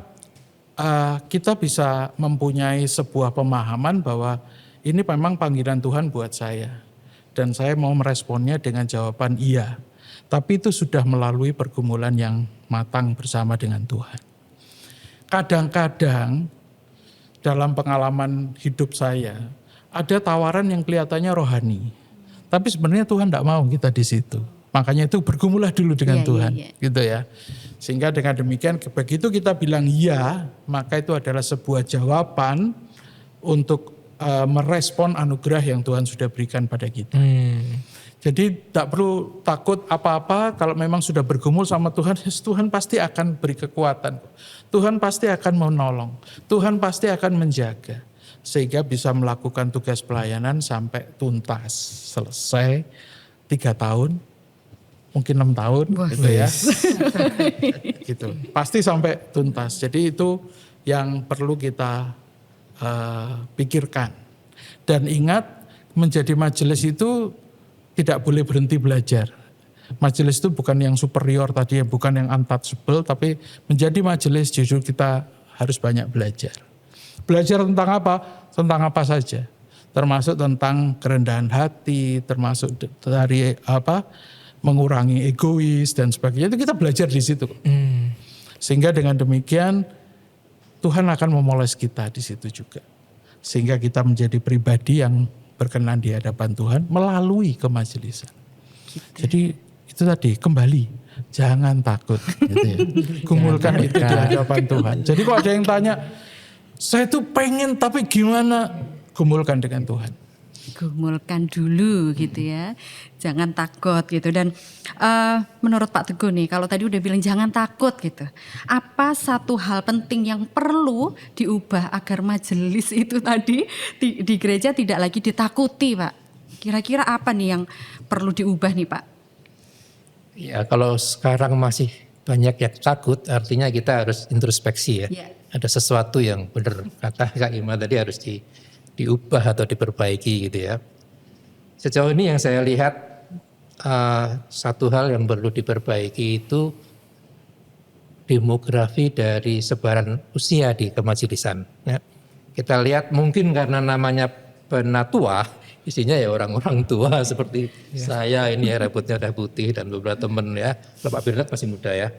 kita bisa mempunyai sebuah pemahaman bahwa ini memang panggilan Tuhan buat saya. Dan saya mau meresponnya dengan jawaban iya. Tapi itu sudah melalui pergumulan yang matang bersama dengan Tuhan. Kadang-kadang dalam pengalaman hidup saya, ada tawaran yang kelihatannya rohani. Tapi sebenarnya Tuhan tidak mau kita di situ. Makanya itu bergumullah dulu dengan Tuhan, gitu ya. Sehingga dengan demikian begitu kita bilang iya, maka itu adalah sebuah jawaban untuk merespon anugerah yang Tuhan sudah berikan pada kita. Jadi tak perlu takut apa-apa, kalau memang sudah bergumul sama Tuhan, Tuhan pasti akan beri kekuatan. Tuhan pasti akan menolong, Tuhan pasti akan menjaga. Sehingga bisa melakukan tugas pelayanan sampai tuntas, selesai 3 tahun. Mungkin 6 tahun gitu ya. Gitu. Pasti sampai tuntas. Jadi itu yang perlu kita pikirkan. Dan ingat, menjadi majelis itu tidak boleh berhenti belajar. Majelis itu bukan yang superior tadi, bukan yang untouchable, tapi menjadi majelis justru kita harus banyak belajar. Belajar tentang apa? Tentang apa saja. Termasuk tentang kerendahan hati, termasuk dari mengurangi egois dan sebagainya, itu kita belajar di situ. Sehingga dengan demikian Tuhan akan memoles kita di situ juga. Sehingga kita menjadi pribadi yang berkenan di hadapan Tuhan melalui kemajelisan. Jadi itu tadi kembali, jangan takut gitu ya. Gumulkan itu di hadapan Tuhan. Jadi kalau ada yang tanya, saya tuh pengen tapi gimana? Gumulkan dengan Tuhan. Gumulkan dulu gitu ya, jangan takut gitu. Dan menurut Pak Teguh nih, kalau tadi udah bilang jangan takut gitu, apa satu hal penting yang perlu diubah agar majelis itu tadi di gereja tidak lagi ditakuti, Pak? Kira-kira apa nih yang perlu diubah nih, Pak? Ya kalau sekarang masih banyak yang takut, artinya kita harus introspeksi ya. Ya. Ada sesuatu yang benar kata Kak Ima tadi harus diubah atau diperbaiki gitu ya. Sejauh ini yang saya lihat satu hal yang perlu diperbaiki itu demografi dari sebaran usia di kemajelisan. Ya. Kita lihat mungkin karena namanya penatua, isinya ya orang-orang tua seperti saya ini ya, rambutnya udah putih dan beberapa teman ya. Kalau Pak Bernard masih muda ya.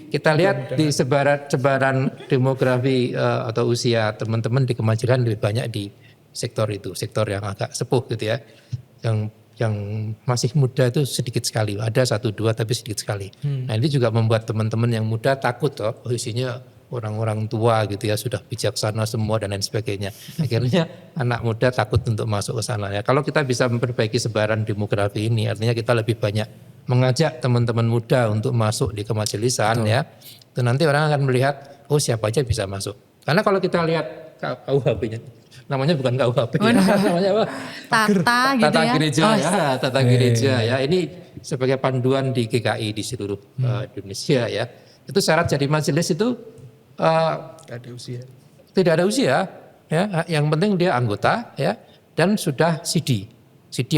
Kita lihat di sebaran demografi atau usia teman-teman di kemajelan lebih banyak di sektor itu, sektor yang agak sepuh gitu ya. Yang masih muda itu sedikit sekali, ada 1-2 tapi sedikit sekali. Nah ini juga membuat teman-teman yang muda takut isinya orang-orang tua gitu ya, sudah bijaksana semua dan lain sebagainya. Akhirnya anak muda takut untuk masuk ke sana ya. Kalau kita bisa memperbaiki sebaran demografi ini, artinya kita lebih banyak mengajak teman-teman muda untuk masuk di kemajelisan ya. Dan nanti orang akan melihat, oh siapa aja bisa masuk. Karena kalau kita lihat KUHP-nya, namanya bukan KUHP ya, namanya apa? Tata gereja ya, tata gereja ya. Ini sebagai panduan di GKI di seluruh Indonesia ya. Itu syarat jadi majelis itu tidak ada usia ya, yang penting dia anggota ya dan sudah CD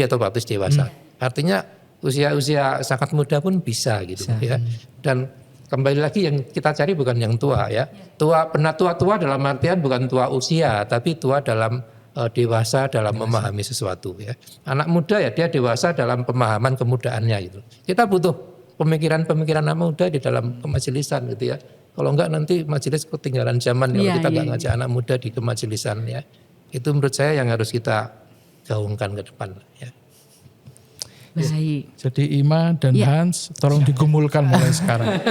atau baptis dewasa. Artinya usia sangat muda pun bisa gitu ya. Dan kembali lagi yang kita cari bukan yang tua ya. Tua dalam artian bukan tua usia tapi tua dalam dewasa dalam memahami sesuatu ya. Anak muda ya dia dewasa dalam pemahaman kemudaannya gitu. Kita butuh pemikiran-pemikiran anak muda di dalam kemajelisan gitu ya. Kalau enggak nanti majelis ketinggalan zaman kalau kita enggak ngajak anak muda di kemajelisan ya. Itu menurut saya yang harus kita gaungkan ke depan ya. Baik. Jadi Ima dan Hans tolong digumulkan mulai sekarang.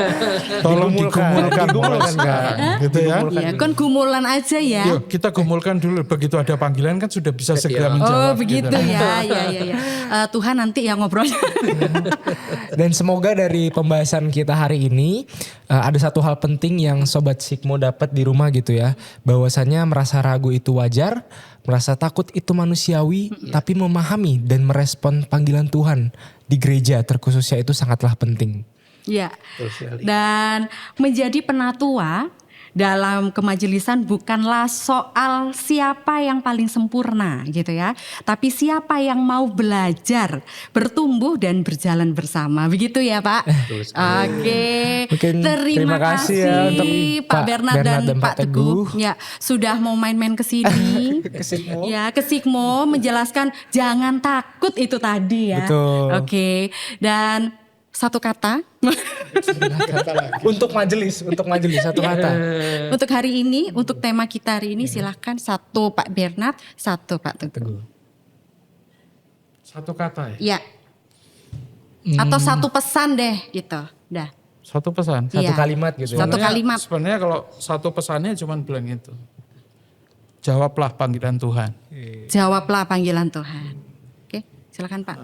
Tolong digumulkan mulai sekarang gitu ya. Iya, kan gumulan aja ya. Yuk kita gumulkan dulu, begitu ada panggilan kan sudah bisa segera menjawab. Oh begitu gitu. ya. Tuhan nanti yang ngobrolnya. Dan semoga dari pembahasan kita hari ini ada satu hal penting yang Sobat Sikmo dapat di rumah gitu ya. Bahwasannya merasa ragu itu wajar, merasa takut itu manusiawi, tapi memahami dan merespon panggilan Tuhan di gereja terkhususnya itu sangatlah penting. Ya. Dan menjadi penatua dalam kemajelisan bukanlah soal siapa yang paling sempurna gitu ya. Tapi siapa yang mau belajar, bertumbuh dan berjalan bersama. Begitu ya Pak? Oke. Terima kasih ya untuk Pak Bernard dan Pak Teguh. Ya, sudah mau main-main ke sini. Ke Sikmo menjelaskan jangan takut itu tadi ya. Betul. Oke. Dan satu kata. Untuk majelis satu kata. Untuk hari ini, untuk tema kita hari ini silahkan satu Pak Bernard, satu Pak Teguh. Satu kata ya? Ya. Atau satu pesan deh gitu. Dah. Satu pesan? Satu kalimat gitu ya. Satu kalimat. Sebenarnya kalau satu pesannya cuma bilang itu. Jawablah panggilan Tuhan. Jawablah panggilan Tuhan. Oke, silakan Pak.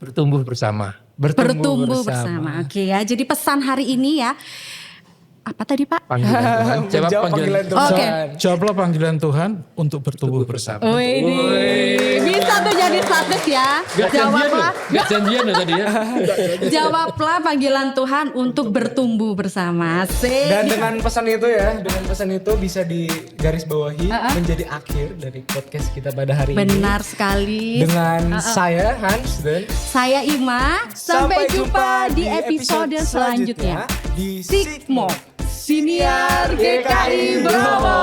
Bertumbuh bersama. Bertumbuh bersama. Oke ya, jadi pesan hari ini ya. Apa tadi Pak? Panggilan Tuhan. Jawab panggilan Tuhan. Oke. Jawablah panggilan Tuhan untuk bertumbuh bersama. Bisa tuh jadi status ya. Jawablah. Gak janjian loh tadi ya. Jawablah panggilan Tuhan untuk bertumbuh bersama. Asik. Dan dengan pesan itu bisa digarisbawahi menjadi akhir dari podcast kita pada hari ini. Benar sekali. Dengan saya Hans dan saya Ima. Sampai jumpa di episode selanjutnya di Sikmo Siniar GKI Bromo.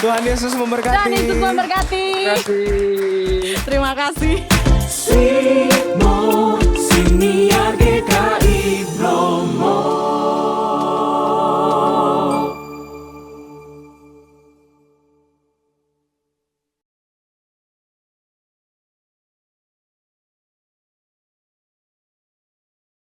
Tuhan Yesus memberkati. Tuhan Yesus memberkati. Terima kasih. Terima kasih.